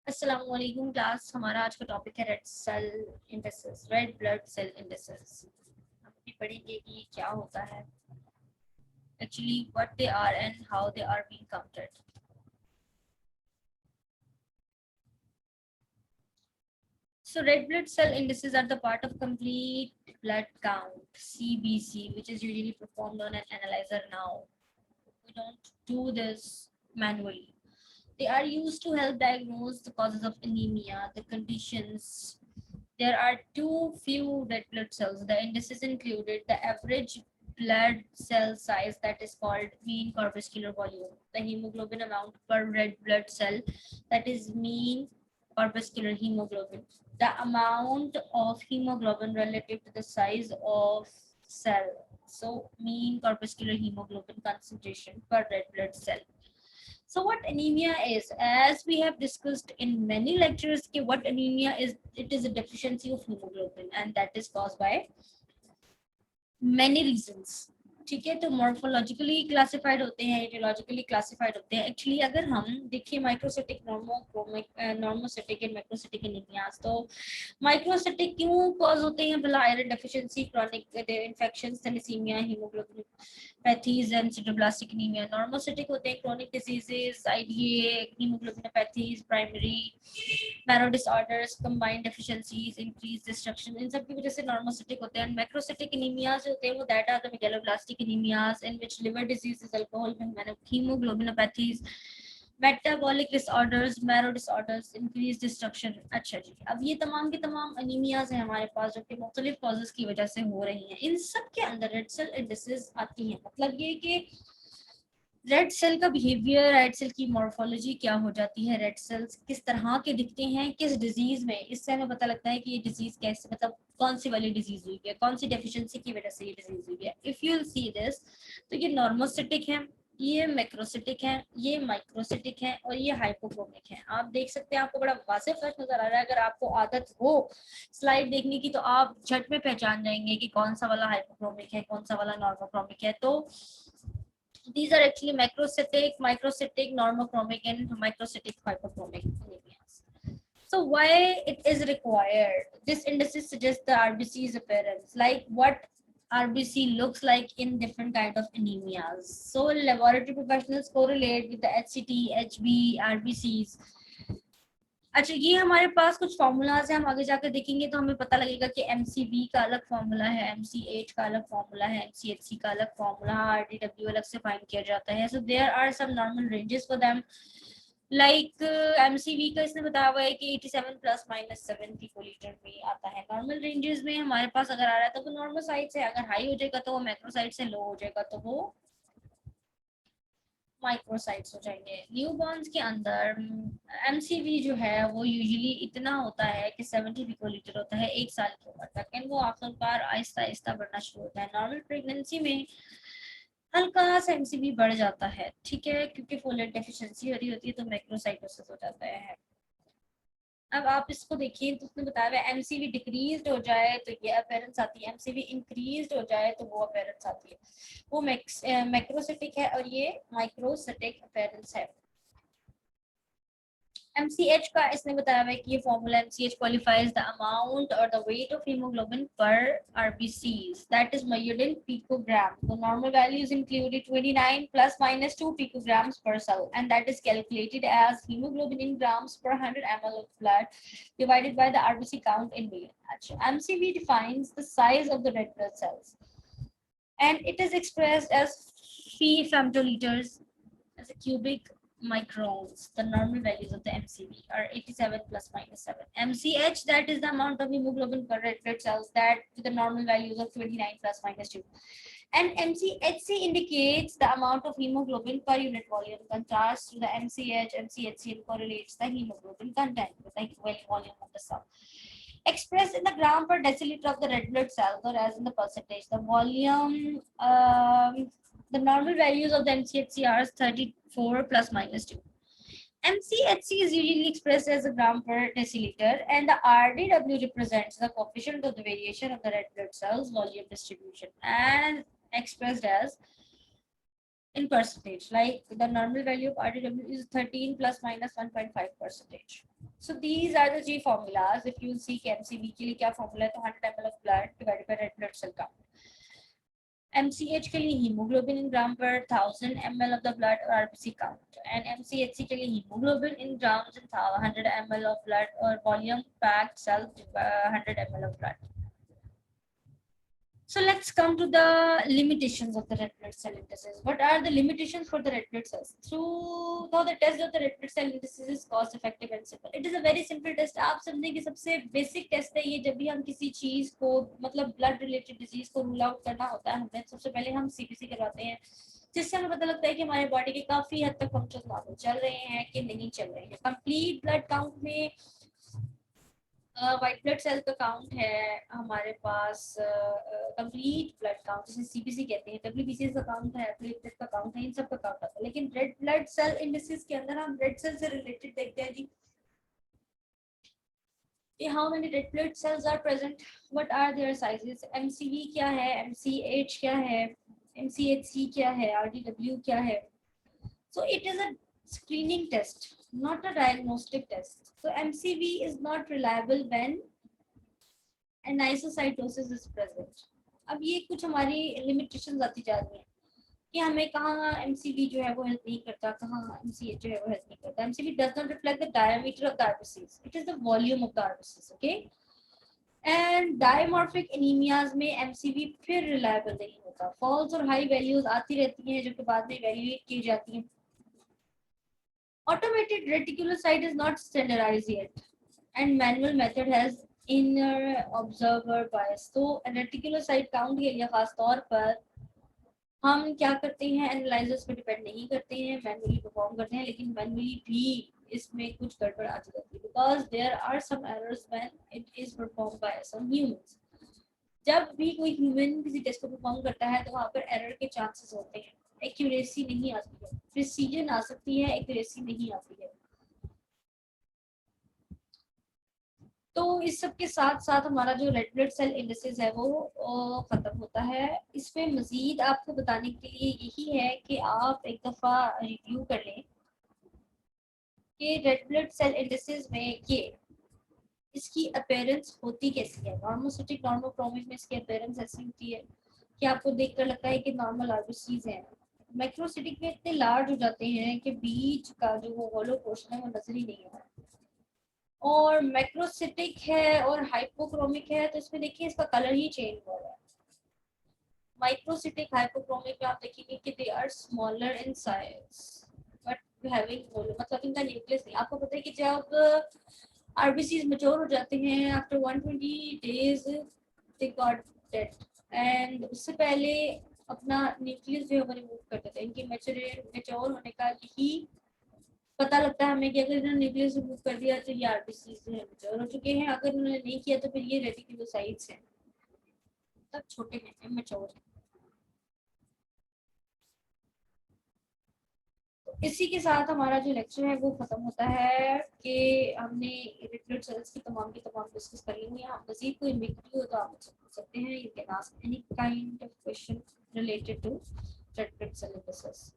अस्सलाम वालेकुम क्लास। हमारा आज का टॉपिक है red cell indices, red blood cell indices. हम भी पढ़ेंगे कि क्या होता है actually, what they are and how they are being counted. So red blood cell indices are the part of complete blood count CBC, which is usually performed on an analyzer now. We don't do this manually. They are used to help diagnose the causes of anemia, the conditions. There are too few red blood cells. The indices included the average blood cell size, that is called mean corpuscular volume, the hemoglobin amount per red blood cell, that is mean corpuscular hemoglobin, the amount of hemoglobin relative to the size of cell, so mean corpuscular hemoglobin concentration per red blood cell. So what anemia is, as we have discussed in many lectures, what anemia is, it is a deficiency of hemoglobin and that is caused by many reasons. ठीक है, तो morphologically classified होते हैं, इटियोलॉजिकली classified होते हैं। Actually अगर हम देखिए microcytic, normochromic, normocytic and macrocytic anaemias, तो माइक्रोसिटिक क्यों कॉज होते हैं भला? Iron deficiency, chronic infections, thalassaemia, haemoglobinopathies and sideroblastic anaemia. Normocytic होते हैं chronic diseases, IDA, haemoglobinopathies, primary marrow disorders, combined deficiencies, increase destruction, इन सब की वजह से नॉर्मोसिटिक होते हैं। मैक्रोसिटिक एनीमियाज होते हैं वो that are the megaloblastic anaemias in which liver diseases, alcohol, haemoglobinopathies, metabolic disorders, marrow disorders, increase destruction. अच्छा जी, अब ये तमाम के तमाम एनीमियाज हैं हमारे पास जो कि मुख्तलिफ कॉजेज की वजह से हो रही हैं। इन सब के अंदर रेड सेल इंडिसेस आती हैं। मतलब ये कि रेड सेल का बिहेवियर, रेड सेल की मॉर्फोलॉजी क्या हो जाती है, रेड सेल्स किस तरह के दिखते हैं किस डिजीज में, इससे हमें पता लगता है कि ये डिजीज कैसे, मतलब कौन सी वाली डिजीज हुई है, कौन सी डेफिशिएंसी की वजह से ये डिजीज हुई है। If you will see this, तो ये नॉर्मोसिटिक है, ये मैक्रोसिटिक है, ये माइक्रोसिटिक है और ये हाइपोक्रोमिक है। आप देख सकते हैं, आपको बड़ा वाज़ेह फर्क नजर आ रहा है। अगर आपको आदत हो स्लाइड देखने की तो आप झट में पहचान जाएंगे कि कौन सा वाला हाइपोक्रोमिक है, कौन सा वाला नॉर्मोक्रोमिक है। तो these are actually macrocytic, microcytic, normochromic, and microcytic hypochromic anemias. So why it is required? This indices suggest the RBC's appearance, like what RBC looks like in different kind of anemias. So laboratory professionals correlate with the HCT, HB, RBCs. अच्छा, ये हमारे पास कुछ formulas हैं, हम आगे जाकर देखेंगे तो हमें पता लगेगा कि एमसीवी का अलग फॉर्मूला है, एमसीएच का अलग फॉर्मूला है, एमसीएचसी का अलग फॉर्मूला, आरडीडब्ल्यू अलग से फाइंड किया जाता है। So there are some normal ranges for them, like MCV का इसने बताया हुआ है कि 87 प्लस माइनस 7 पिकोलीटर में आता है। नॉर्मल रेंजेस में हमारे पास अगर आ रहा है तो वो नॉर्मल साइड से, अगर हाई हो जाएगा तो वो मैक्रो साइड से, लो हो जाएगा तो वो माइक्रोसाइट्स हो जाएंगे। न्यूबॉर्न्स के अंदर एमसीवी जो है वो यूजुअली इतना होता है कि 70 पिकोलीटर होता है 1 साल की उम्र तक, एंड वो आखिरकार आहिस्ता आहिस्ता बढ़ना शुरू होता है। नॉर्मल प्रेगनेंसी में हल्का सा एमसीवी बढ़ जाता है, ठीक है, क्योंकि फोलेट डेफिशिएंसी हो रही होती है तो मैक्रोसाइटोसिस हो जाता है। अब आप इसको देखिए तो उसने बताया हुआ एमसीवी डिक्रीज हो जाए तो ये अपेरेंस आती है, एमसीवी इंक्रीज हो जाए तो वो अपेरेंस आती है। वो मैक्रोसिटिक है और ये माइक्रोसिटिक अपेरेंस है। MCH का इसने बताया हुआ है कि ये formula MCH qualifies the amount or the weight of hemoglobin per RBCs that is measured in picogram. The normal values included 29 plus minus 2 picograms per cell, and that is calculated as hemoglobin in grams per 100 ml of blood divided by the RBC count in million. MCV defines the size of the red blood cells, and it is expressed as phi femtoliters as a cubic microns. The normal values of the MCV are 87 plus minus 7. MCH, that is the amount of hemoglobin per red blood cells, that with the normal values of 29 plus minus 2. And MCHC indicates the amount of hemoglobin per unit volume. Contrast to the MCH, MCHC correlates the hemoglobin content with the volume of the cell. Expressed in the gram per deciliter of the red blood cells, or as in the percentage. The volume, the normal values of the MCHC are 34 plus minus 2. MCHC is usually expressed as a gram per deciliter, and the RDW represents the coefficient of the variation of the red blood cells volume distribution, and expressed as in percentage. Like the normal value of RDW is 13 plus minus 1.5%. So these are the G formulas. If you see MCV के लिए क्या formula है तो 100 ml of blood divided by red blood cell count. MCH के लिए hemoglobin in gram per 1000 ml of the blood or RBC count, and MCHC के लिए hemoglobin in grams in 100 ml of blood or volume packed cell 100 ml of blood. So let's come to the limitations of the red blood cell indices. What are the limitations for the red blood cells? Through how the test of the red blood cell indices is cost effective and simple. It is a very simple test. आप समझें कि सबसे basic test है ये. जब भी हम किसी चीज को मतलब ब्लड रिलेटेड डिजीज को रूल आउट करना होता है हमें सबसे पहले हम सीबीसी करवाते हैं, जिससे हमें पता लगता है कि हमारे बॉडी के काफी हद तक फंक्शन नॉर्मल चल रहे हैं कि नहीं चल रहे हैं. कंप्लीट ब्लड काउंट में वाइट ब्लड सेल का काउंट है हमारे पास. कंप्लीट ब्लड काउंट जिसे सीबीसी कहते हैं, डब्ल्यूबीसी का काउंट है, प्लेटलेट का काउंट है, इन सब का काउंट आता है. लेकिन रेड ब्लड सेल इंडिसेस के अंदर हम रेड सेल से रिलेटेड देखते हैं जी कि how many red blood cells are present, what are there sizes, MCV क्या है, एमसीएच क्या है, एमसीएचसी क्या है, आरडीडब्ल्यू क्या है. So it is a screening test, not a diagnostic test. So MCV is not reliable when anisocytosis is present. अब ये कुछ हमारी लिमिटेशंस आती जा रही हैं कि हमें कहाँ MCV जो है वो हेल्प नहीं करता, कहाँ MCH जो है वो हेल्प नहीं करता. MCV does not reflect the diameter of the RBCs. It is the volume of the RBCs. Okay. And dimorphic anemias में MCV फिर reliable नहीं होता. False और high values आती रहती हैं जो कि बाद में evaluate की जाती हैं. Automated reticulocyte is not standardized yet, and manual method has inner observer bias. तो reticulocyte count के लिए खास तौर पर हम क्या करते हैं, एनालाइजर्स पे डिपेंड नहीं करते हैं, मैनुअली परफॉर्म करते हैं. लेकिन मैनुअली भी इसमें कुछ गड़बड़ आती रहती है because there are some errors when it is perform by some humans. जब भी कोई ह्यूमन किसी टेस्ट को परफॉर्म करता है तो वहाँ पर एरर के चांसेस होते हैं. एक्यूरेसी नहीं आती है, प्रिसीजन आ सकती है, एक्यूरेसी नहीं आती है. तो इस सब के साथ साथ हमारा जो रेड ब्लड सेल इंडिसेस है वो खत्म होता है. इसमें मजीद आपको बताने के लिए यही है कि आप एक दफ़ा रिव्यू कर लें कि रेड ब्लड सेल इंडिसेस में ये इसकी अपीयरेंस होती कैसी है. नॉर्मोसिटिक नॉर्मोक्रोमिक में इसकी अपीयरेंस ऐसी होती है कि आपको देखकर लगता है कि नॉर्मल आरबीसीज हैं. मैक्रोसिटिक में इतने लार्ज हो जाते हैं कि बीच का जो वो होलो पोर्शन है वो नजर ही नहीं आता. और मैक्रोसिटिक है और हाइपोक्रोमिक है तो इसमें देखिए इसका कलर ही चेंज हो रहा है. माइक्रोसिटिक हाइपोक्रोमिक में आप देखेंगे कि they are smaller in size but having hollow, मतलब इनका न्यूक्लियस नहीं. आपको पता है कि जब आरबीसीज मैच्योर हो जाते हैं after 120 days they got dead, and उससे पहले अपना न्यूक्लियस जो है वो रिमूव कर देते हैं. इनकी मैच्योर होने का यही पता लगता है हमें कि अगर इन्होंने न्यूक्लियस रिमूव कर दिया तो ये आरबीसीज जो है मैच्योर हो चुके हैं. अगर उन्होंने नहीं किया तो फिर ये रेटिकुलोसाइट्स हैं, तब छोटे हैं, मैच्योर हैं. इसी के साथ हमारा जो लेक्चर है वो खत्म होता है कि हमने रेड ब्लड सेल्स की तमाम डिस्कस करी हुई है. आप मजीद कोई एम्बिग्यूटी हो तो आप मुझसे पूछ सकते हैं. You can ask any kind of question related to red blood cell indices.